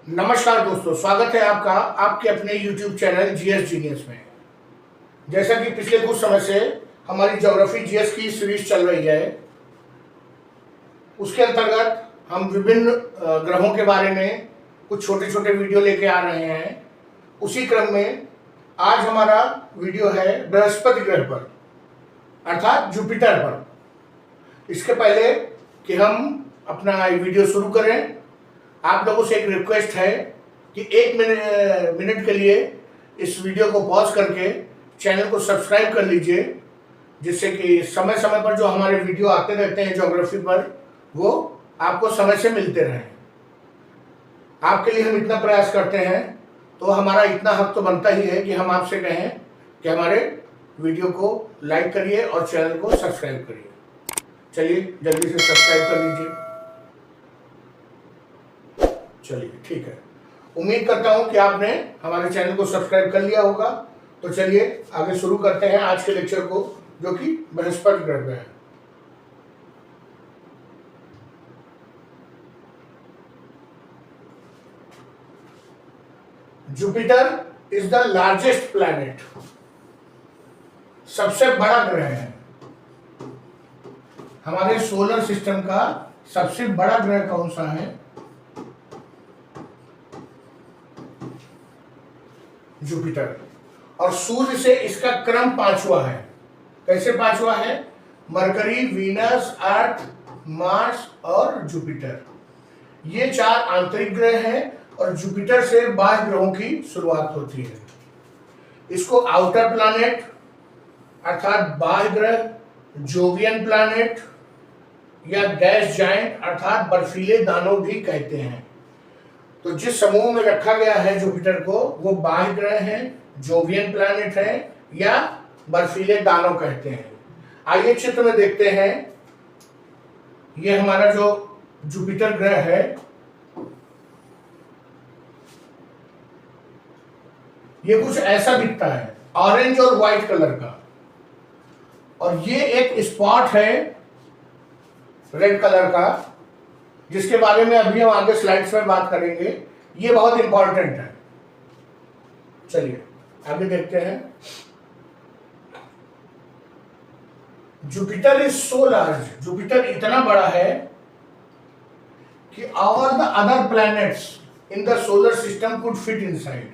नमस्कार दोस्तों, स्वागत है आपका आपके अपने YouTube चैनल जीएस जीनियस में। जैसा कि पिछले कुछ समय से हमारी ज्योग्राफी जीएस की सीरीज चल रही है, उसके अंतर्गत हम विभिन्न ग्रहों के बारे में कुछ छोटे छोटे वीडियो लेके आ रहे हैं। उसी क्रम में आज हमारा वीडियो है बृहस्पति ग्रह पर, अर्थात जुपिटर पर। इसके पहले कि हम अपना वीडियो शुरू करें, आप लोगों से एक रिक्वेस्ट है कि एक मिनट के लिए इस वीडियो को पॉज करके चैनल को सब्सक्राइब कर लीजिए, जिससे कि समय समय पर जो हमारे वीडियो आते रहते हैं ज्योग्राफी पर, वो आपको समय से मिलते रहें। आपके लिए हम इतना प्रयास करते हैं तो हमारा इतना हक तो बनता ही है कि हम आपसे कहें कि हमारे वीडियो को लाइक करिए और चैनल को सब्सक्राइब करिए। चलिए जल्दी से सब्सक्राइब कर लीजिए। चलिए ठीक है, उम्मीद करता हूं कि आपने हमारे चैनल को सब्सक्राइब कर लिया होगा। तो चलिए आगे शुरू करते हैं आज के लेक्चर को, जो कि बृहस्पति ग्रह पे है। Jupiter is the largest planet, सबसे बड़ा ग्रह है। हमारे सोलर सिस्टम का सबसे बड़ा ग्रह कौन सा है? जुपिटर। और सूर्य से इसका क्रम पांचवा है। कैसे पांचवा है? मरकरी, वीनस, अर्थ, मार्स और जुपिटर, ये चार आंतरिक ग्रह हैं और जुपिटर से बाह्य ग्रहों की शुरुआत होती है। इसको आउटर प्लैनेट अर्थात बाह्य ग्रह, जोवियन प्लैनेट या गैस जायंट अर्थात बर्फीले दानव भी कहते हैं। तो जिस समूह में रखा गया है जुपिटर को, वो बाह्य ग्रह है, जोवियन प्लैनेट है या बर्फीले दानव कहते हैं। आइए चित्र में देखते हैं। ये हमारा जो जुपिटर ग्रह है, ये कुछ ऐसा दिखता है, ऑरेंज और व्हाइट कलर का। और ये एक स्पॉट है रेड कलर का, जिसके बारे में अभी हम आगे स्लाइड्स में बात करेंगे। ये बहुत इंपॉर्टेंट है। चलिए आगे देखते हैं। Jupiter is so large, Jupiter इतना बड़ा है कि all the other planets in the solar system could fit inside.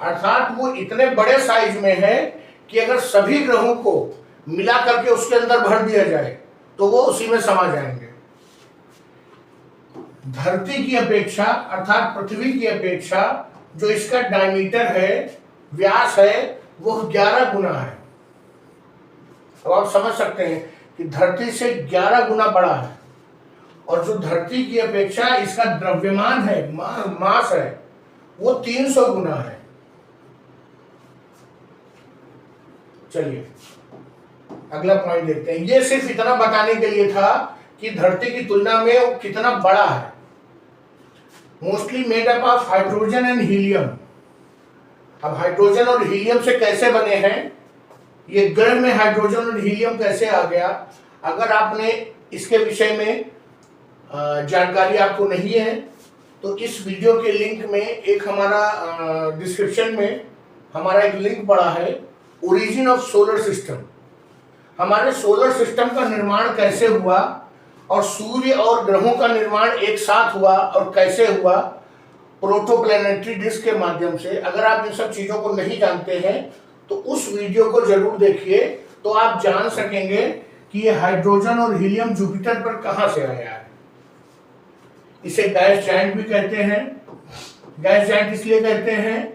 अर्थात वो इतने बड़े साइज में है कि अगर सभी ग्रहों को मिला करके उसके अंदर भर दिया जाए तो वो उसी में समा जाएंगे। धरती की अपेक्षा अर्थात पृथ्वी की अपेक्षा जो इसका डायमीटर है, व्यास है, वो 11 गुना है। अब आप समझ सकते हैं कि धरती से 11 गुना बड़ा है। और जो धरती की अपेक्षा इसका द्रव्यमान है, मास है, वो 300 गुना है। चलिए अगला पॉइंट देखते हैं। ये सिर्फ इतना बताने के लिए था कि धरती की तुलना में वो कितना बड़ा है। Mostly made up of hydrogen and helium. अब हाइड्रोजन और हीलियम से कैसे बने हैं, ये ग्रह में हाइड्रोजन और हीलियम कैसे आ गया? अगर आपने इसके विषय में जानकारी आपको नहीं है तो इस वीडियो के लिंक में एक हमारा डिस्क्रिप्शन में हमारा एक लिंक पड़ा है, ओरिजिन ऑफ सोलर सिस्टम। हमारे सोलर सिस्टम का निर्माण कैसे हुआ और सूर्य और ग्रहों का निर्माण एक साथ हुआ और कैसे हुआ, प्रोटोप्लैनेटरी डिस्क के माध्यम से। अगर आप इन सब चीजों को नहीं जानते हैं तो उस वीडियो को जरूर देखिए, तो आप जान सकेंगे कि ये हाइड्रोजन और हीलियम जुपिटर पर कहां से आया है। इसे गैस जायंट भी कहते हैं। गैस जायंट इसलिए कहते हैं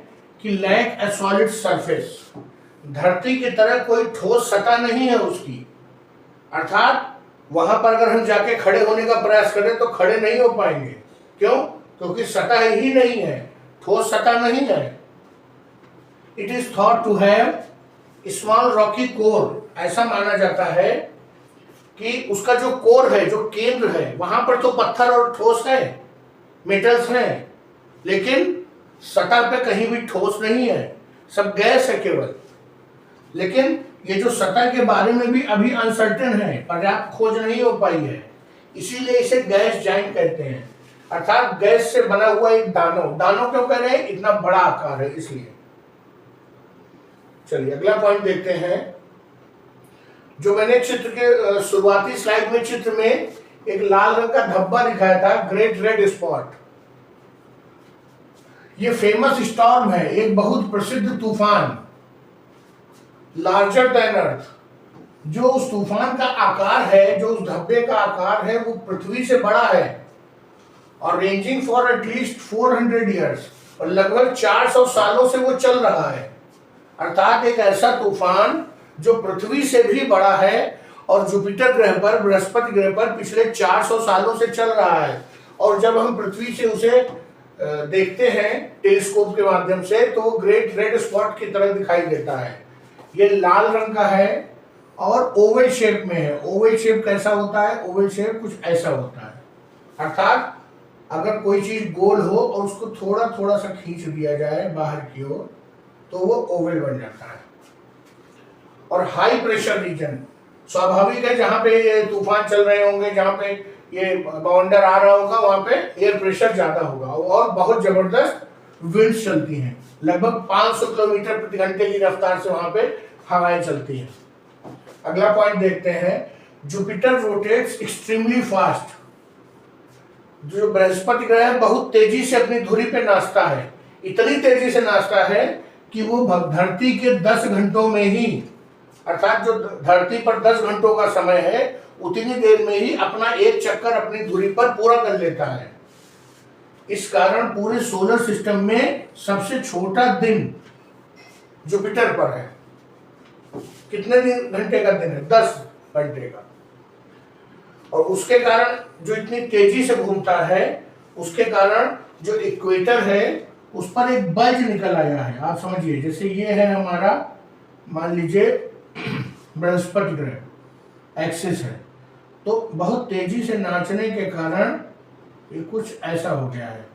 कि लैक ए सॉलिड सरफेस, धरती की तरह कोई ठोस सतह नहीं है उसकी। अर्थात वहां पर अगर हम जाके खड़े होने का प्रयास करें तो खड़े नहीं हो पाएंगे। क्यों? क्योंकि सतह ही नहीं है, ठोस सतह नहीं है। It is thought to have small rocky core. ऐसा माना जाता है कि उसका जो कोर है, जो केंद्र है, वहां पर तो पत्थर और ठोस है, मेटल्स हैं, लेकिन सतह पे कहीं भी ठोस नहीं है, सब गैस है केवल। लेकिन ये जो सतह के बारे में भी अभी अनसर्टेन है, पर्याप्त खोज नहीं हो पाई है, इसीलिए इसे गैस जायंट कहते हैं। अर्थात गैस से बना हुआ एक दानव। दानव क्यों कह रहे हैं? इतना बड़ा आकार है इसलिए। चलिए अगला पॉइंट देखते हैं। जो मैंने चित्र के शुरुआती स्लाइड में चित्र में एक लाल रंग का धब्बा दिखाया था, ग्रेट रेड स्पॉट, ये फेमस स्टॉर्म है, एक बहुत प्रसिद्ध तूफान, लार्जर देन अर्थ। जो उस तूफान का आकार है, जो उस धब्बे का आकार है, वो पृथ्वी से बड़ा है और रेंजिंग फॉर एटलीस्ट 400 ईयर्स, और लगभग 400 सालों से वो चल रहा है। अर्थात एक ऐसा तूफान जो पृथ्वी से भी बड़ा है और जुपिटर ग्रह पर, बृहस्पति ग्रह पर पिछले 400 सालों से चल रहा है। और जब हम पृथ्वी से उसे देखते हैं टेलीस्कोप के माध्यम से, तो वो ग्रेट रेड स्पॉट की तरह दिखाई देता है। ये लाल रंग का है और ओवल शेप में है। ओवल शेप कैसा होता है? ओवल शेप कुछ ऐसा होता है। अर्थात अगर कोई चीज गोल हो और उसको थोड़ा थोड़ा सा खींच दिया जाए बाहर की ओर, तो वो ओवल बन जाता है। और हाई प्रेशर रीजन, स्वाभाविक है जहां पे ये तूफान चल रहे होंगे, जहां पे ये बाउंडर आ रहा होगा, वहां पे एयर प्रेशर ज्यादा होगा और बहुत जबरदस्त विंड्स चलती हैं। लगभग 500 किलोमीटर प्रति घंटे की रफ्तार से वहां पे हवाएं चलती हैं। अगला पॉइंट देखते हैं। Jupiter rotates extremely fast. जो बृहस्पति ग्रह है बहुत तेजी से अपनी धुरी पे नाचता है, इतनी तेजी से नाचता है कि वो धरती के 10 घंटों में ही, अर्थात जो धरती पर 10 घंटों का समय है, उतनी देर में ही अपना एक चक्कर अपनी धुरी पर पूरा कर लेता है। इस कारण पूरे सोलर सिस्टम में सबसे छोटा दिन जुपिटर पर है। कितने घंटे का दिन है? 10 घंटे का। और उसके कारण जो इतनी तेजी से घूमता है, उसके कारण जो इक्वेटर है उस पर एक बल्ज निकल आया है। आप समझिए, जैसे ये है हमारा, मान लीजिए बृहस्पति ग्रह एक्सिस है, तो बहुत तेजी से नाचने के कारण ये कुछ ऐसा हो गया है।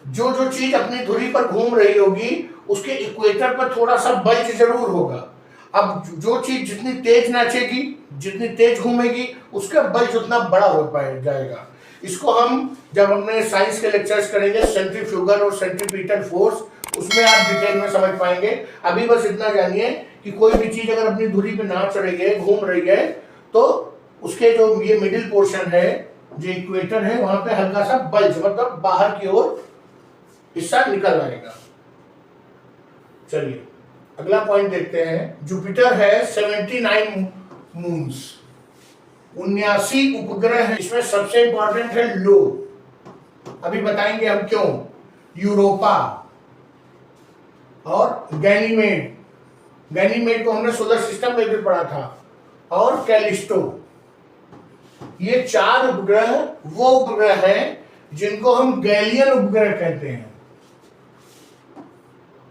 जो जो चीज अपनी धुरी पर घूम रही होगी उसके इक्वेटर पर थोड़ा सा बल्ज जरूर होगा। अब जो चीज जितनी तेज नाचेगी, जितनी तेज घूमेगी, उसका बल्ज उतना बड़ा हो पाए जाएगा। इसको हम जब अपने साइंस के लेक्चर्स करेंगे, सेंट्रीफ्यूगल और सेंट्रीपिटल फोर्स, उसमें आप डिटेल में समझ पाएंगे। अभी बस इतना जानिए कि कोई भी चीज अगर अपनी धुरी पे नाच रही है, घूम रही है, तो उसके जो ये मिडिल पोर्शन है, जो इक्वेटर है, वहां पे हल्का सा बल्ज, मतलब बाहर की ओर हिस्सा निकल आएगा। चलिए अगला पॉइंट देखते हैं। जुपिटर है 79 मून्स, 79 उपग्रह है। इसमें सबसे इंपॉर्टेंट है लो, अभी बताएंगे हम क्यों। यूरोपा और गैनीमेड, गैनीमेड को हमने सोलर सिस्टम में भी पढ़ा था, और कैलिस्टो। ये 4 उपग्रह वो उपग्रह हैं जिनको हम गैलियन उपग्रह कहते हैं।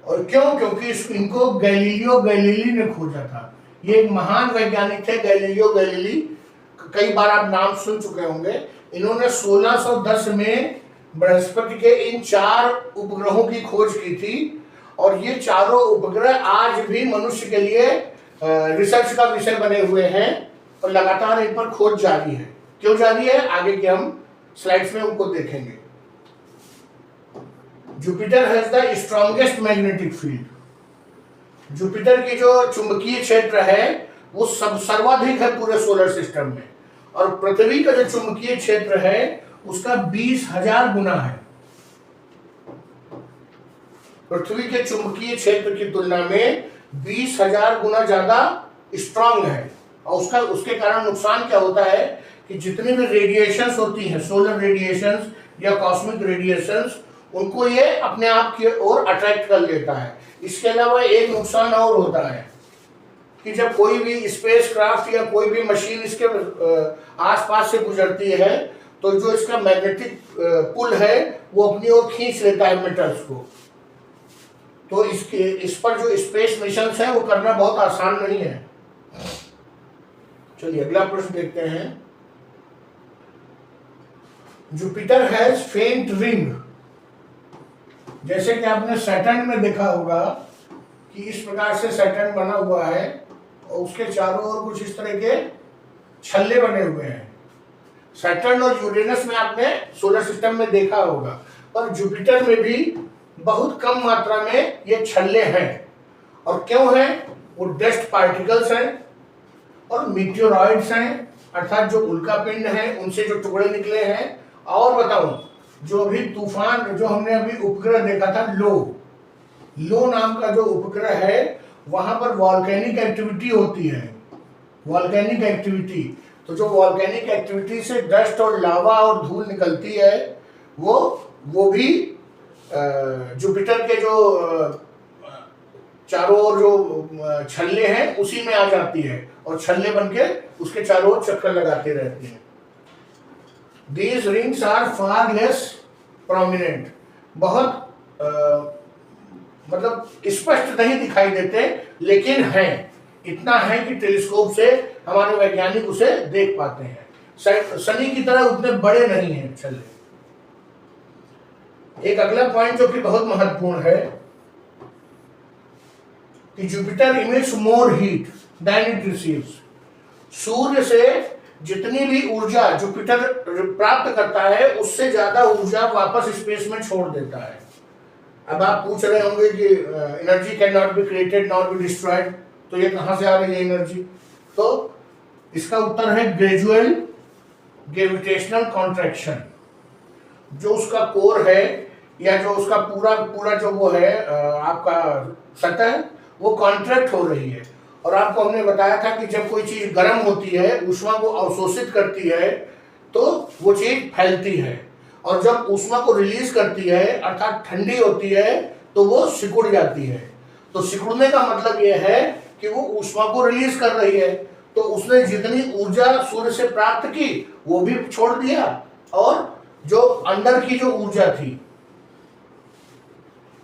और क्यों? क्योंकि इनको गैलीलियो गैलीली ने खोजा था। ये एक महान वैज्ञानिक थे गैलीलियो गैलीली, कई बार आप नाम सुन चुके होंगे। इन्होंने 1610 में बृहस्पति के इन 4 उपग्रहों की खोज की थी, और ये चारों उपग्रह आज भी मनुष्य के लिए रिसर्च का विषय बने हुए हैं, और लगातार इन पर खोज जारी है। क्यों जारी है, आगे के हम स्लाइड्स में उनको देखेंगे। Jupiter has the strongest magnetic field. Jupiter की जो चुंबकीय क्षेत्र है वो सर्वाधिक है पूरे सोलर सिस्टम में, और पृथ्वी का जो चुंबकीय क्षेत्र है उसका 20,000 गुना है। पृथ्वी के चुंबकीय क्षेत्र की तुलना में 20,000 गुना ज्यादा स्ट्रांग है। और उसके कारण नुकसान क्या होता है कि जितनी भी रेडिएशंस होती हैं, सोलर रेडिएशंस या कॉस्मिक रेडिएशंस, उनको ये अपने आप की ओर अट्रैक्ट कर लेता है। इसके अलावा एक नुकसान और होता है कि जब कोई भी स्पेसक्राफ्ट या कोई भी मशीन इसके आसपास से गुजरती है, तो जो इसका मैग्नेटिक पुल है वो अपनी ओर खींच लेता है मेटल्स को। तो इस पर जो स्पेस मिशन है वो करना बहुत आसान नहीं है। चलिए अगला प्रश्न देखते हैं। जुपिटर हैज फेंट रिंग। जैसे कि आपने सैटर्न में देखा होगा कि इस प्रकार से सैटर्न बना हुआ है और उसके चारों ओर कुछ इस तरह के छल्ले बने हुए हैं। सैटर्न और यूरेनस में आपने सोलर सिस्टम में देखा होगा, पर जुपिटर में भी बहुत कम मात्रा में ये छल्ले हैं। और क्यों हैं? वो डस्ट पार्टिकल्स हैं और मीटियोरॉइड्स हैं, अर्थात जो उल्कापिंड हैं उनसे जो टुकड़े निकले हैं। और बताऊं, जो अभी तूफान, जो हमने अभी उपग्रह देखा था, लो नाम का जो उपग्रह है, वहां पर वॉल्केनिक एक्टिविटी होती है, वॉल्केनिक एक्टिविटी। तो जो वॉल्केनिक एक्टिविटी से डस्ट और लावा और धूल निकलती है, वो भी जुपिटर के जो चारों ओर जो छल्ले हैं उसी में आ जाती है और छल्ले बनके उसके चारों ओर चक्कर लगाते रहते हैं। These rings are far less prominent, बहुत मतलब स्पष्ट नहीं दिखाई देते, लेकिन हैं, इतना है कि टेलीस्कोप से हमारे वैज्ञानिक उसे देख पाते हैं। शनि की तरह उतने बड़े नहीं हैं छल्ले। एक अगला पॉइंट जो कि बहुत महत्वपूर्ण है कि Jupiter emits more heat than it receives. सूर्य से जितनी भी ऊर्जा जुपिटर प्राप्त करता है, उससे ज्यादा ऊर्जा वापस स्पेस में छोड़ देता है। अब आप पूछ रहे होंगे कि energy can not be created not be destroyed, तो ये कहां से आ रही है एनर्जी? तो इसका उत्तर है ग्रेजुअल ग्रेविटेशनल कॉन्ट्रैक्शन। जो उसका कोर है या जो उसका पूरा जो वो है आपका सतह, वो कॉन्ट्रैक्ट हो रही है। और आपको हमने बताया था कि जब कोई चीज गर्म होती है, ऊष्मा को अवशोषित करती है, तो वो चीज फैलती है, और जब ऊष्मा को रिलीज करती है अर्थात ठंडी होती है, तो वो सिकुड़ जाती है। तो सिकुड़ने का मतलब ये है कि वो ऊष्मा को रिलीज कर रही है। तो उसने जितनी ऊर्जा सूर्य से प्राप्त की वो भी छोड़ दिया, और जो अंदर की जो ऊर्जा थी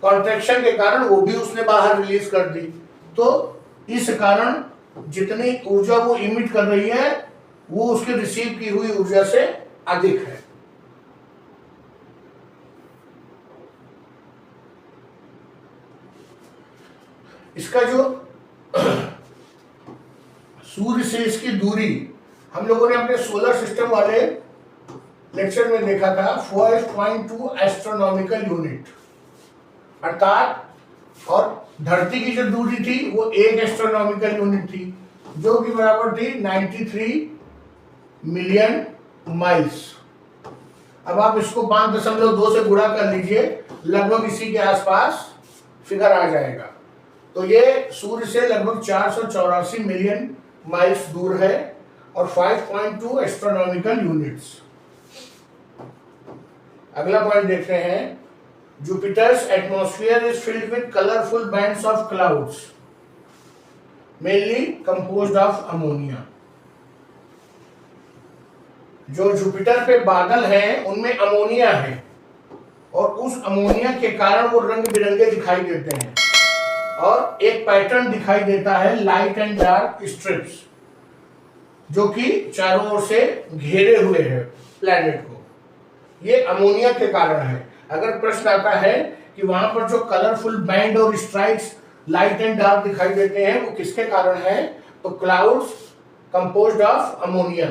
कॉन्ट्रैक्शन के कारण, वो भी उसने बाहर रिलीज कर दी। तो इस कारण जितनी ऊर्जा वो इमिट कर रही है, वो उसके रिसीव की हुई ऊर्जा से अधिक है। इसका जो सूर्य से इसकी दूरी हम लोगों ने अपने सोलर सिस्टम वाले लेक्चर में देखा था, 4.2 एस्ट्रोनॉमिकल यूनिट, अर्थात, और धरती की जो दूरी थी वो 1 एस्ट्रोनॉमिकल यूनिट थी, जो कि बराबर थी 93 मिलियन माइल्स। अब आप इसको 5.2 से गुणा कर लीजिए, लगभग इसी के आसपास फिगर आ जाएगा। तो ये सूर्य से लगभग 484 मिलियन माइल्स दूर है, और 5.2 एस्ट्रोनॉमिकल यूनिट्स। अगला पॉइंट देखते हैं, Jupiter's atmosphere is filled with colourful bands of clouds mainly composed of ammonia. जो जुपिटर पे बादल हैं उनमें अमोनिया है, और उस अमोनिया के कारण वो रंग बिरंगे दिखाई देते हैं, और एक पैटर्न दिखाई देता है लाइट एंड डार्क स्ट्रिप्स, जो कि चारों ओर से घेरे हुए हैं प्लैनेट को। ये अमोनिया के कारण है। अगर प्रश्न आता है कि वहां पर जो कलरफुल बैंड और स्ट्राइक्स लाइट एंड डार्क दिखाई देते हैं, वो किसके कारण है? तो क्लाउड्स कंपोज्ड ऑफ अमोनिया।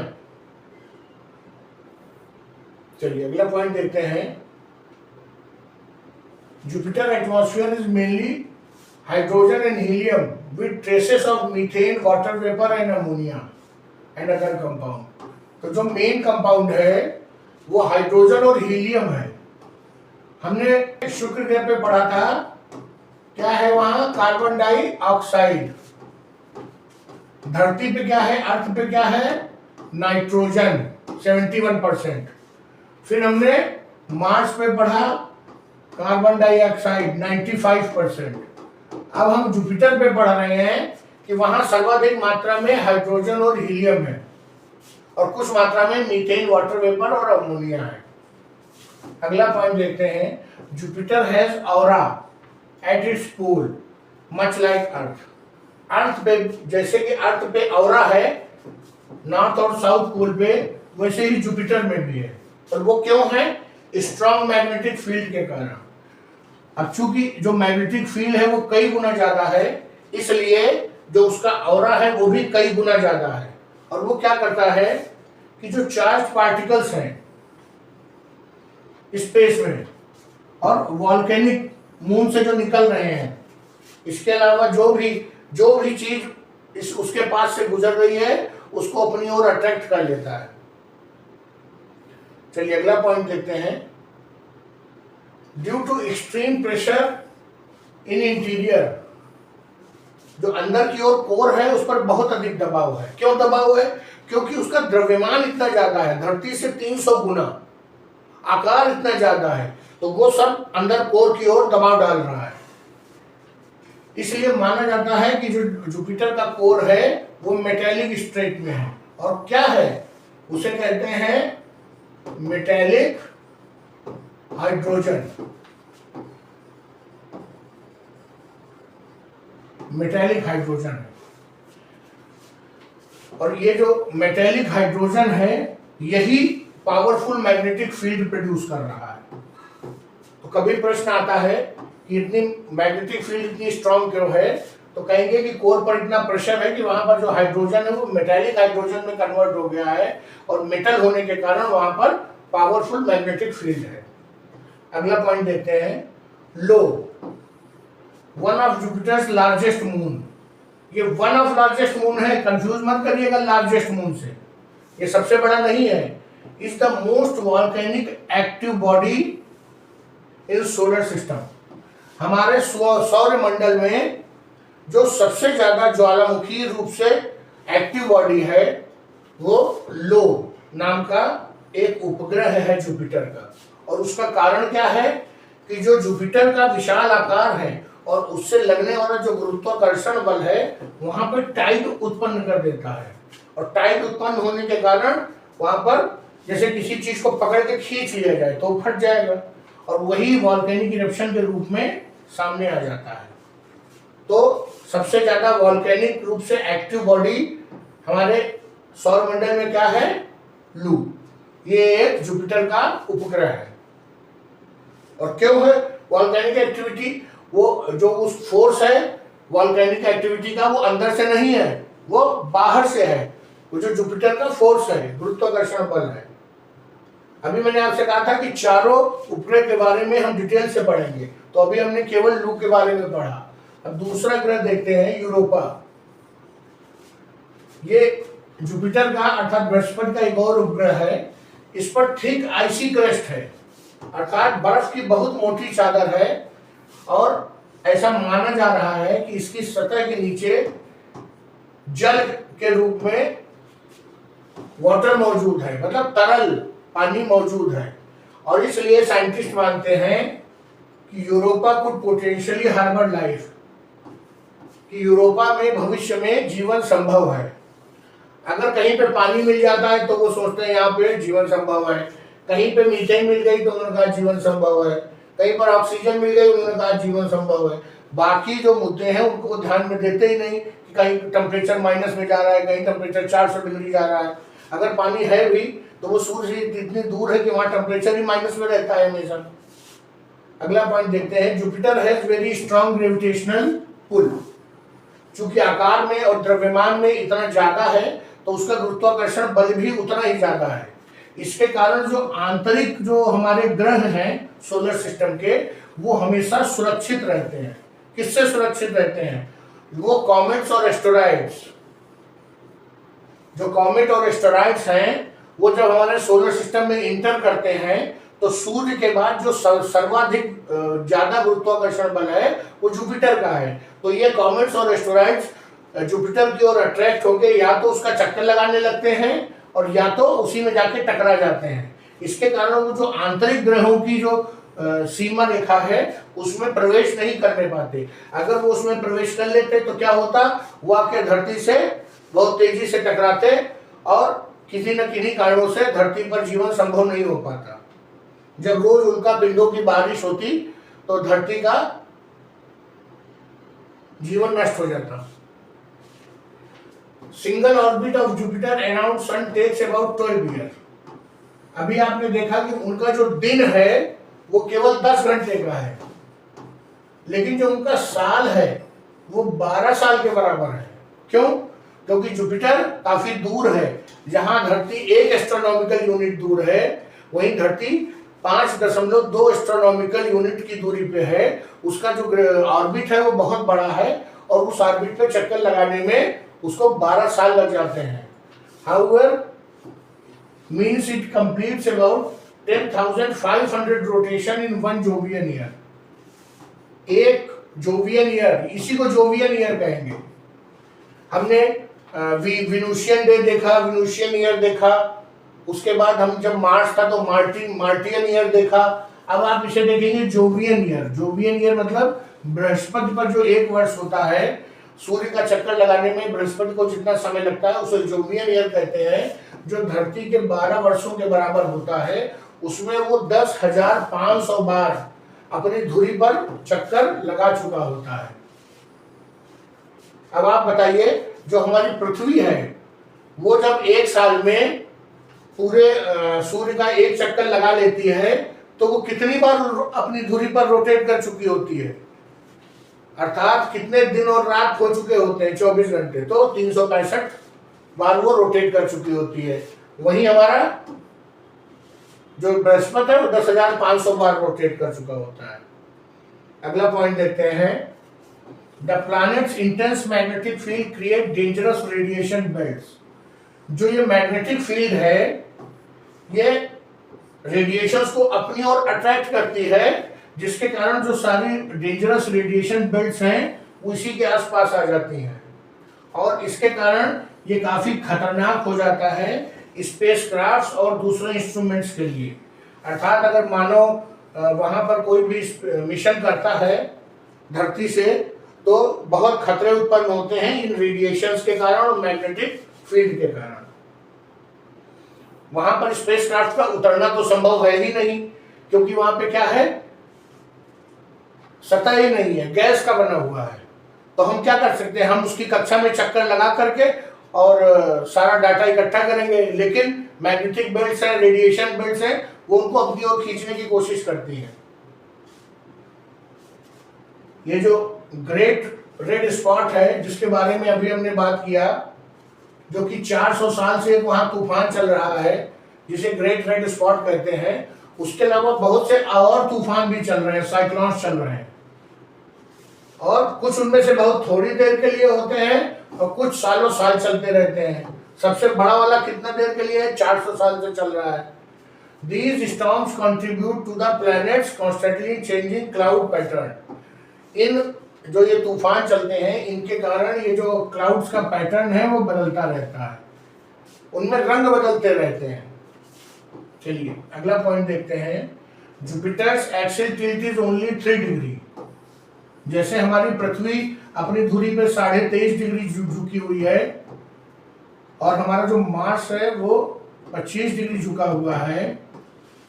चलिए अगला पॉइंट देखते हैं, Jupiter atmosphere is mainly hydrogen and helium with traces of methane, water vapour and ammonia and other compound. तो जो मेन कंपाउंड है वो हाइड्रोजन और हीलियम है। हमने शुक्र ग्रह पे पढ़ा था, क्या है वहां? Carbon dioxide. धरती पे क्या है? अर्थ पे क्या है? नाइट्रोजन 71%। फिर हमने मार्स पे पढ़ा कार्बन डाइऑक्साइड 95%। अब हम जुपिटर पे पढ़ रहे हैं कि वहां सर्वाधिक मात्रा में हाइड्रोजन और हीलियम है, और कुछ मात्रा में मीथेन, वाटर वेपर और अमोनिया है। अगला पॉइंट देखते हैं, Jupiter has aura at its pole much like earth. Earth पे जैसे कि अर्थ पे ऑरा है नॉर्थ और साउथ पोल पे, वैसे ही जुपिटर में भी है। और वो क्यों है? स्ट्रॉन्ग मैग्नेटिक फील्ड के कारण। अब चूंकि जो मैग्नेटिक फील्ड है वो कई गुना ज्यादा है, इसलिए जो उसका ऑरा है वो भी कई गुना ज्यादा है। और वो क्या करता है कि जो चार्ज पार्टिकल्स हैं स्पेस में और वॉल्केनिक मून से जो निकल रहे हैं, इसके अलावा जो भी चीज इस उसके पास से गुजर रही है उसको अपनी ओर अट्रैक्ट कर लेता है। चलिए अगला पॉइंट देखते हैं। Due to extreme pressure in interior, जो अंदर की ओर कोर है उस पर बहुत अधिक दबाव है। क्यों दबाव है? क्योंकि उसका द्रव्यमान इतना ज्यादा है, धरती से 300 गुना, आकार इतना ज्यादा है, तो वो सब अंदर कोर की ओर दबाव डाल रहा है। इसलिए माना जाता है कि जो जुपिटर का कोर है वो मेटेलिक स्टेट में है। और क्या है? उसे कहते हैं मेटेलिक हाइड्रोजन। मेटेलिक हाइड्रोजन है। और ये जो मेटेलिक हाइड्रोजन है यही पावरफुल मैग्नेटिक फील्ड प्रोड्यूस कर रहा है। तो कभी प्रश्न आता है कि इतनी मैग्नेटिक फील्ड इतनी स्ट्रांग क्यों है, तो कहेंगे कि कोर पर इतना प्रेशर है कि वहां पर जो हाइड्रोजन है वो मेटेलिक हाइड्रोजन में कन्वर्ट हो गया है और मेटल होने के कारण वहां पर पावरफुल मैग्नेटिक फील्ड है। अगला पॉइंट देखते हैं। Io, one of Jupiter's largest moon. ये वन ऑफ लार्जेस्ट मून है, कंफ्यूज मत करिएगा लार्जेस्ट मून से, ये सबसे बड़ा नहीं है। Is the most volcanic active body in solar system. हमारे सौर मंडल में जो सबसे ज्यादा ज्वालामुखी रूप से एक्टिव बॉडी है वो लो नाम का एक उपग्रह है जुपिटर का। और उसका कारण क्या है कि जो जुपिटर का विशाल आकार है और उससे लगने वाला जो गुरुत्वाकर्षण बल है वहां पर टाइड उत्पन्न कर देता है। और टाइड उत्पन्न होने के कारण वहां पर जैसे किसी चीज को पकड़ के खींच लिया जाए तो फट जाएगा और वही वॉल्केनिक इरप्शन के रूप में सामने आ जाता है। तो सबसे ज्यादा वॉल्केनिक रूप से एक्टिव बॉडी हमारे सौर मंडल में क्या है? लू। ये एक जुपिटर का उपग्रह है। और क्यों है वॉल्केनिक एक्टिविटी? वो जो उस फोर्स है वॉल्केनिक एक्टिविटी का वो अंदर से नहीं है, वो बाहर से है। वो जो जुपिटर का फोर्स है, गुरुत्वाकर्षण बल है। अभी मैंने आपसे कहा था कि चारों उपग्रह के बारे में हम डिटेल से पढ़ेंगे, तो अभी हमने केवल लू के बारे में पढ़ा। अब दूसरा ग्रह देखते हैं, यूरोपा। ये जुपिटर का अर्थात बृहस्पति का एक और उपग्रह है। इस पर ठीक आइसी क्रस्ट है, अर्थात बर्फ की बहुत मोटी चादर है। और ऐसा माना जा रहा है कि इसकी सतह के नीचे जल के रूप में वाटर मौजूद है, मतलब तरल पानी मौजूद है। और इसलिए साइंटिस्ट मानते हैं कि Europa could potentially harbour life, कि यूरोपा में भविष्य में जीवन संभव है। अगर कहीं पे पानी मिल जाता है तो वो सोचते हैं यहाँ पे जीवन संभव है। कहीं पे मीथेन मिल गई तो उन्होंने कहा जीवन संभव है। कहीं पर ऑक्सीजन मिल गई उन्होंने कहा जीवन संभव है। बाकी जो मुद्दे हैं उनको ध्यान में देते ही नहीं कि कहीं टेम्परेचर माइनस में जा रहा है, कहीं टेम्परेचर 400 डिग्री जा रहा है। अगर पानी है भी तो वो सूर्य से इतनी दूर है कि वहां टेम्परेचर ही माइनस में रहता है हमेशा। अगला पॉइंट देखते हैं। Jupiter has very strong gravitational pull. चूंकि आकार में और द्रव्यमान में इतना ज्यादा है तो उसका गुरुत्वाकर्षण बल भी उतना ही ज्यादा है। इसके कारण जो आंतरिक जो हमारे ग्रह हैं सोलर सिस्टम के, वो हमेशा सुरक्षित रहते हैं। किससे सुरक्षित रहते हैं? वो कॉमेट्स और एस्टेरॉइड्स। जो कॉमेट और एस्टेरॉइड्स हैं वो जब हमारे सोलर सिस्टम में इंटर करते हैं तो सूर्य के बाद जो सर्वाधिक ज्यादा गुरुत्वाकर्षण बल है वो जुपिटर का है। तो ये कॉमेट्स और एस्टेरॉइड्स जुपिटर की ओर अट्रैक्ट होकर या तो उसका चक्कर लगाने लगते हैं और या तो उसी में जाके टकरा जाते हैं। इसके कारण वो जो आंतरिक ग्रहों की जो सीमा रेखा है उसमें प्रवेश नहीं करने पाते। अगर वो उसमें प्रवेश कर लेते तो क्या होता? वो आके धरती से बहुत तेजी से टकराते और किसी न किसी कारणों से धरती पर जीवन संभव नहीं हो पाता। जब रोज उनका पिंडों की बारिश होती तो धरती का जीवन नष्ट हो जाता। Single orbit of Jupiter around sun takes about 12 year. अभी आपने देखा कि उनका जो दिन है वो केवल 10 घंटे का है, लेकिन जो उनका साल है वो 12 साल के बराबर है। क्यों? क्योंकि जुपिटर काफी दूर है। जहां धरती 1 एस्ट्रोनॉमिकल यूनिट दूर है, वहीं धरती 5.2 एस्ट्रोनॉमिकल यूनिट की दूरी पे है। उसका जो ऑर्बिट है वो बहुत बड़ा है और उस ऑर्बिट पे चक्कर लगाने में उसको 12 साल लग जाते हैं। However means it completes about 10,500 rotation in 1 Jovian year. एक जोवियन ईयर, इसी को जोवियन ईयर कहेंगे। हमने विनुशियन डे देखा, विनुशियन ईयर देखा। उसके बाद हम जब मार्च था तो मार्टियन ईयर देखा। अब आप इसे देखेंगे जोवियन ईयर। जोवियन ईयर मतलब बृहस्पति पर जो एक वर्ष होता है, सूर्य का चक्कर लगाने में बृहस्पति को जितना समय लगता है उसे जोवियन ईयर कहते हैं। जो धरती के 12 वर्षों के बराबर होता है, उसमें वो 10,500 बार अपनी धुरी पर चक्कर लगा चुका होता है। अब आप बताइए, जो हमारी पृथ्वी है वो जब एक साल में पूरे सूर्य का एक चक्कर लगा लेती है तो वो कितनी बार अपनी धुरी पर रोटेट कर चुकी होती है, अर्थात कितने दिन और रात हो चुके होते हैं, 24 घंटे, तो 365 बार वो रोटेट कर चुकी होती है। वहीं हमारा जो बृहस्पति है वो 10,500 बार रोटेट कर चुका होता है। अगला पॉइंट देखते हैं, the planets intense magnetic field create dangerous radiation belts. जो ये मैग्नेटिक फील्ड है ये रेडिएशंस को अपनी ओर अट्रैक्ट करती है, जिसके कारण जो सारी डेंजरस रेडिएशन बेल्ट्स हैं वो इसी के आसपास आ जाती हैं और इसके कारण ये काफी खतरनाक हो जाता है स्पेसक्राफ्ट्स और दूसरे इंस्ट्रूमेंट्स के लिए। अर्थात अगर मानव वहां पर कोई भी मिशन करता है धरती से तो बहुत खतरे उत्पन्न होते हैं इन रेडिएशंस के कारण और मैग्नेटिक फील्ड के कारण। वहां पर स्पेसक्राफ्ट का उतरना तो संभव है ही नहीं, क्योंकि वहां पे क्या है, सतह ही नहीं है, गैस का बना हुआ है। तो हम क्या कर सकते हैं, हम उसकी कक्षा में चक्कर लगा करके और सारा डाटा इकट्ठा करेंगे, लेकिन मैग्नेटिक बेल्ट्स है, रेडिएशन बेल्ट्स है, वो उनको अपनी ओर खींचने की कोशिश करती है। ये जो ग्रेट रेड स्पॉट है जिसके बारे में अभी हमने बात किया, जो कि 400 साल से वहां तूफान चल रहा है जिसे ग्रेट रेड स्पॉट कहते हैं, उसके अलावा बहुत से और तूफान भी चल रहे हैं, साइक्लोन्स चल रहे हैं, और कुछ उनमें से बहुत थोड़ी देर के लिए होते हैं और कुछ सालों साल चलते रहते हैं। सबसे बड़ा वाला कितना देर के लिए है, 400 साल से चल रहा है। These storms contribute to the planet's constantly changing cloud pattern. इन जो ये तूफान चलते हैं इनके कारण ये जो क्लाउड्स का पैटर्न है वो बदलता रहता है, उनमें रंग बदलते रहते हैं। चलिए अगला पॉइंट देखते हैं, Jupiter's axial tilt is only 3 degree. जैसे हमारी पृथ्वी अपनी धुरी पे 23.5 डिग्री झुकी हुई है और हमारा जो मार्स है वो 25 डिग्री झुका हुआ है,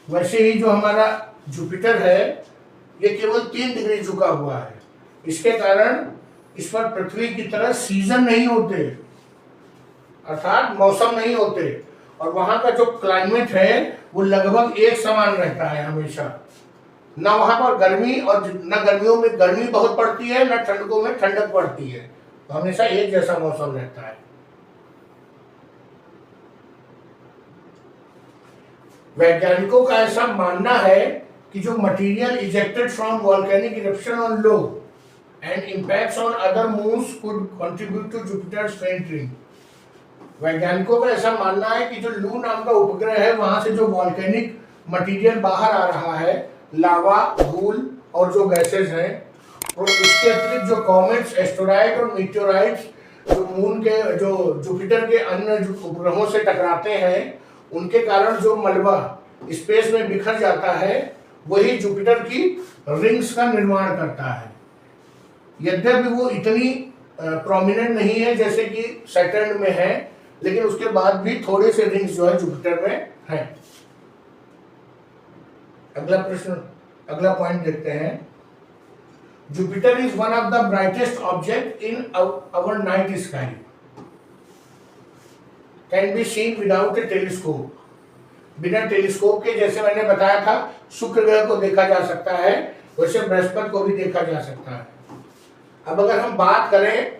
वैसे ही जो हमारा जुपिटर है ये केवल 3 डिग्री झुका हुआ है। इसके कारण इस पर पृथ्वी की तरह सीजन नहीं होते, अर्थात मौसम नहीं होते, और वहां का जो क्लाइमेट है वो लगभग एक समान रहता है हमेशा। ना वहां पर गर्मी और न गर्मियों में गर्मी बहुत पड़ती है, न ठंडकों में ठंडक पड़ती है, तो हमेशा एक जैसा मौसम रहता है। वैज्ञानिकों का ऐसा मानना है कि जो material ejected from volcanic eruption on Io and impacts on other moons could contribute to Jupiter's faint ring. वैज्ञानिकों का ऐसा मानना है कि जो लू नाम का उपग्रह है वहां से जो वोल्केनिक मटेरियल बाहर आ रहा है, लावा, धूल और जो गैसेज हैं, और उसके अतिरिक्त जो कॉमेट्स, एस्टेरॉइड और मीटियोराइट्स जो मून के, जो जुपिटर के अन्य उपग्रहों से टकराते हैं, उनके कारण जो मलबा स्पेस में बिखर जाता है वही जुपिटर की रिंग्स का निर्माण करता है। यद्यपि वो इतनी प्रोमिनेंट नहीं है जैसे कि सैटर्न में है, लेकिन उसके बाद भी थोड़े से रिंग्स जो है जुपिटर में है। अगला पॉइंट देखते हैं, Jupiter is one of the brightest object in our night sky, can be seen without a telescope. बिना टेलीस्कोप के, जैसे मैंने बताया था शुक्र ग्रह को देखा जा सकता है, वैसे बृहस्पति को भी देखा जा सकता है। अब अगर हम बात करें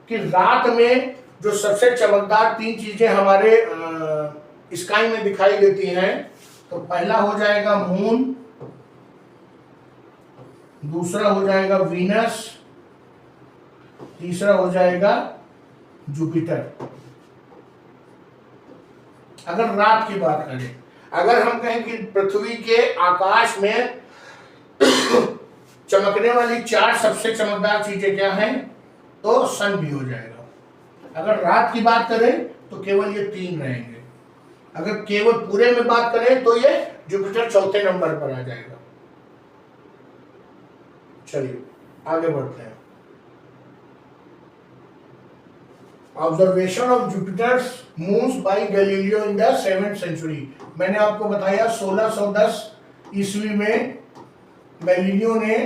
कि रात में जो सबसे चमकदार तीन चीजें हमारे स्काई में दिखाई देती हैं, तो पहला हो जाएगा मून, दूसरा हो जाएगा वीनस, तीसरा हो जाएगा जुपिटर। अगर रात की बात करें, अगर हम कहें कि पृथ्वी के आकाश में चमकने वाली चार सबसे चमकदार चीजें क्या हैं, तो सन भी हो जाएगा। अगर रात की बात करें तो केवल ये तीन रहेंगे। अगर केवल पूरे में बात करें तो ये जुपिटर चौथे नंबर पर आ जाएगा। चलिए आगे बढ़ते हैं। Observation of Jupiter's moons by Galileo in the 7th century. मैंने आपको बताया 1610 ईस्वी में गैलीलियो ने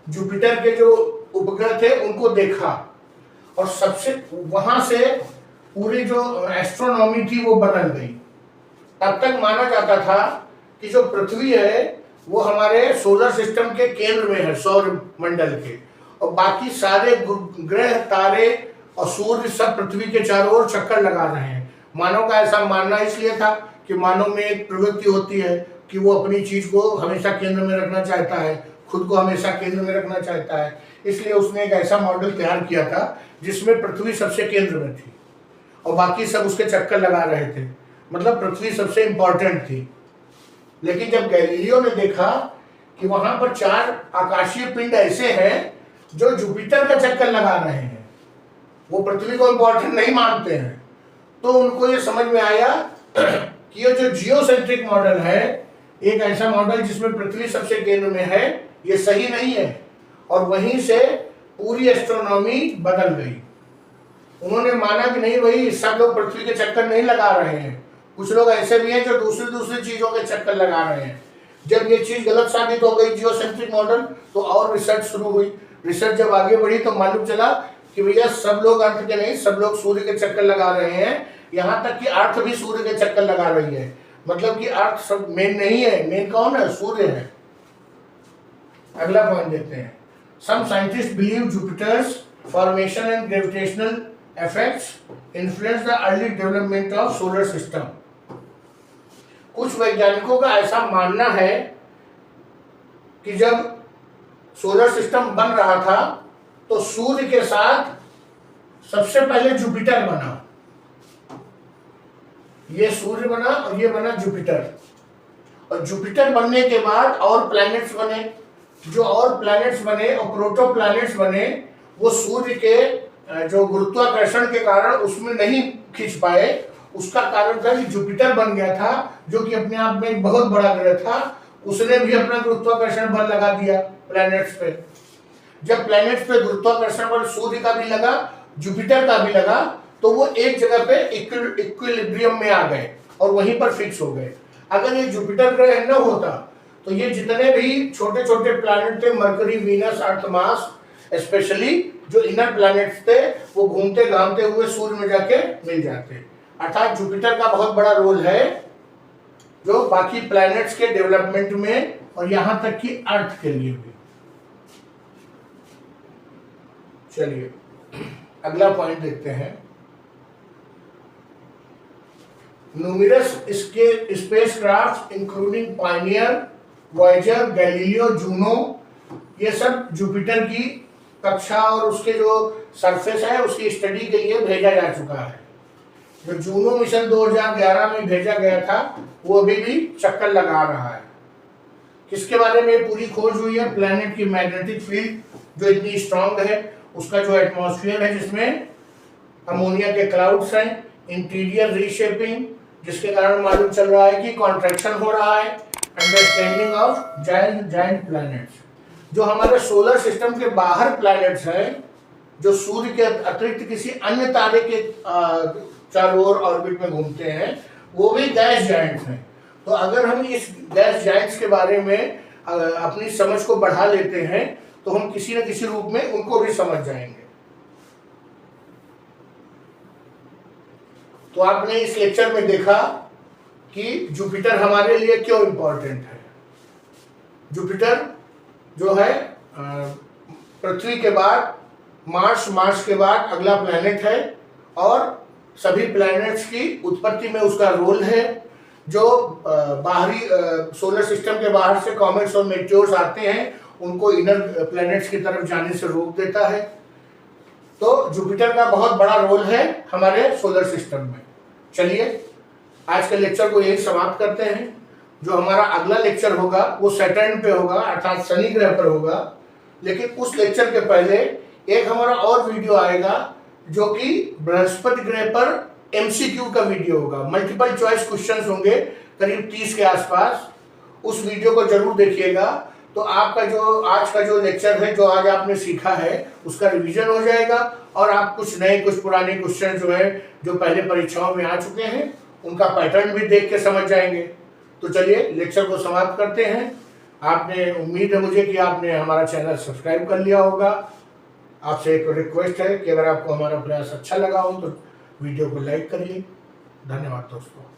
जुपिटर के जो उपग्रह थे उनको देखा, और सबसे वहां से पूरी जो एस्ट्रोनॉमी थी वो बदल गई। तब तक माना जाता था कि जो पृथ्वी है वो हमारे सोलर सिस्टम के केंद्र में है, सौर मंडल के, और बाकी सारे ग्रह तारे और सूर्य सब पृथ्वी के चारों ओर चक्कर लगा रहे हैं। मानव का ऐसा मानना इसलिए था कि मानव में एक प्रवृत्ति होती है कि वो अपनी चीज को हमेशा केंद्र में रखना चाहता है, खुद को हमेशा केंद्र में रखना चाहता है। इसलिए उसने एक ऐसा मॉडल तैयार किया था जिसमें पृथ्वी सबसे केंद्र में थी और बाकी सब उसके चक्कर लगा रहे थे, मतलब पृथ्वी सबसे इंपॉर्टेंट थी। लेकिन जब गैलीलियो ने देखा कि वहां पर चार आकाशीय पिंड ऐसे हैं जो जुपिटर का चक्कर लगा रहे हैं, वो पृथ्वी को इंपॉर्टेंट नहीं मानते हैं, तो उनको ये समझ में आया कि ये जो जियोसेंट्रिक मॉडल है, एक ऐसा मॉडल जिसमें पृथ्वी सबसे केंद्र में है, ये सही नहीं है। और वहीं से पूरी एस्ट्रोनॉमी बदल गई। उन्होंने माना कि नहीं भाई, सब लोग पृथ्वी के चक्कर नहीं लगा रहे हैं, कुछ लोग ऐसे भी हैं जो दूसरी चीजों के चक्कर लगा रहे हैं। जब ये चीज गलत साबित हो गई जियोसेंट्रिक मॉडल, तो और रिसर्च शुरू हुई। रिसर्च जब आगे बढ़ी तो मालूम चला कि भैया सब लोग अर्थ के नहीं, सब लोग सूर्य के चक्कर लगा रहे हैं। यहाँ तक कि अर्थ भी सूर्य के चक्कर लगा रही है, मतलब कि अर्थ सब मेन नहीं है, मेन कौन है, सूर्य है। अगला पॉइंट देखते हैं। Some scientist believe Jupiter's formation and gravitational effects influence the early development of solar system। कुछ वैज्ञानिकों का ऐसा मानना है कि जब सोलर सिस्टम बन रहा था तो सूर्य के साथ सबसे पहले जुपिटर बना, ये सूर्य बना और ये बना जुपिटर, और जुपिटर बनने के बाद और प्लैनेट्स बने। जो और प्लैनेट्स बने और प्रोटो प्लैनेट्स बने, वो सूर्य के जो गुरुत्वाकर्षण के कारण उसमें नहीं खींच पाए। उसका कारण था कि जुपिटर बन गया था, जो कि अपने आप में एक बहुत बड़ा ग्रह था, उसने भी अपना गुरुत्वाकर्षण बल लगा दिया प्लैनेट्स पे। जब प्लैनेट्स पे गुरुत्वाकर्षण बल सूर्य का भी लगा, जुपिटर का भी लगा, तो वो एक जगह पे इक्विलिब्रियम में आ गए और वहीं पर फिक्स हो गए। अगर ये जुपिटर ग्रह न होता तो ये जितने भी छोटे छोटे प्लैनेट थे, मरकरी, वीनस, अर्थ, मार्स, स्पेशली जो इनर प्लैनेट्स थे, वो घूमते घामते हुए सूर्य में जाके मिल जाते। अर्थात जुपिटर का बहुत बड़ा रोल है जो बाकी प्लैनेट्स के डेवलपमेंट में, और यहां तक कि अर्थ के लिए भी। चलिए अगला पॉइंट देखते हैं। Numerous spacecraft including Pioneer, Voyager, Galileo, Juno, ये सब जुपिटर की कक्षा और उसके जो सरफेस है उसकी स्टडी के लिए भेजा जा चुका है। जो जूनो मिशन 2011 में भेजा गया था वो अभी भी चक्कर लगा रहा है। किसके बारे में पूरी खोज हुई है? प्लैनेट की मैग्नेटिक फील्ड जो इतनी स्ट्रांग है, उसका जो एटमॉस्फेयर है जिसमें अमोनिया के क्लाउड्स हैं, इंटीरियर रीशेपिंग जिसके कारण मालूम चल रहा है कि कॉन्ट्रैक्शन हो रहा है, अंडरस्टैंडिंग ऑफ जायंट प्लैनेट्स। जो हमारे सोलर सिस्टम के बाहर प्लैनेट्स हैं, जो सूर्य के अतिरिक्त किसी अन्य तारे के चारों ओर ऑर्बिट में घूमते हैं, वो भी गैस जायंट्स हैं। तो अगर हम इस गैस जायंट्स के बारे में अपनी समझ को बढ़ा लेते हैं तो हम किसी न किसी रूप में उनको भी समझ जाएंगे। तो आपने इस लेक्चर में देखा कि जुपिटर हमारे लिए क्यों इंपॉर्टेंट है। जुपिटर जो है पृथ्वी के बाद मार्स के बाद अगला प्लैनेट है, और सभी प्लैनेट्स की उत्पत्ति में उसका रोल है। जो बाहरी सोलर सिस्टम के बाहर से कॉमेट्स और मेट्योर्स आते हैं उनको इनर प्लैनेट्स की तरफ जाने से रोक देता है। तो जुपिटर का बहुत बड़ा रोल है हमारे सोलर सिस्टम में। चलिए आज के लेक्चर को यही समाप्त करते हैं। जो हमारा अगला लेक्चर होगा वो सैटर्न पे होगा, अर्थात शनि ग्रह पर होगा। लेकिन उस लेक्चर के पहले एक हमारा और वीडियो आएगा जो कि बृहस्पति ग्रह पर एमसीक्यू का वीडियो होगा। मल्टीपल चॉइस क्वेश्चंस होंगे करीब 30 के आसपास। उस वीडियो को जरूर देखिएगा। तो आपका जो आज का जो लेक्चर है, जो आज आपने सीखा है, उसका रिवीजन हो जाएगा और आप कुछ नए कुछ पुराने क्वेश्चन जो है जो पहले परीक्षाओं में आ चुके हैं उनका पैटर्न भी देख के समझ जाएंगे। तो चलिए लेक्चर को समाप्त करते हैं। आपने उम्मीद है मुझे कि आपने हमारा चैनल सब्सक्राइब कर लिया होगा। आपसे एक रिक्वेस्ट है कि अगर आपको हमारा प्रयास अच्छा लगा हो तो वीडियो को लाइक करिए। धन्यवाद दोस्तों।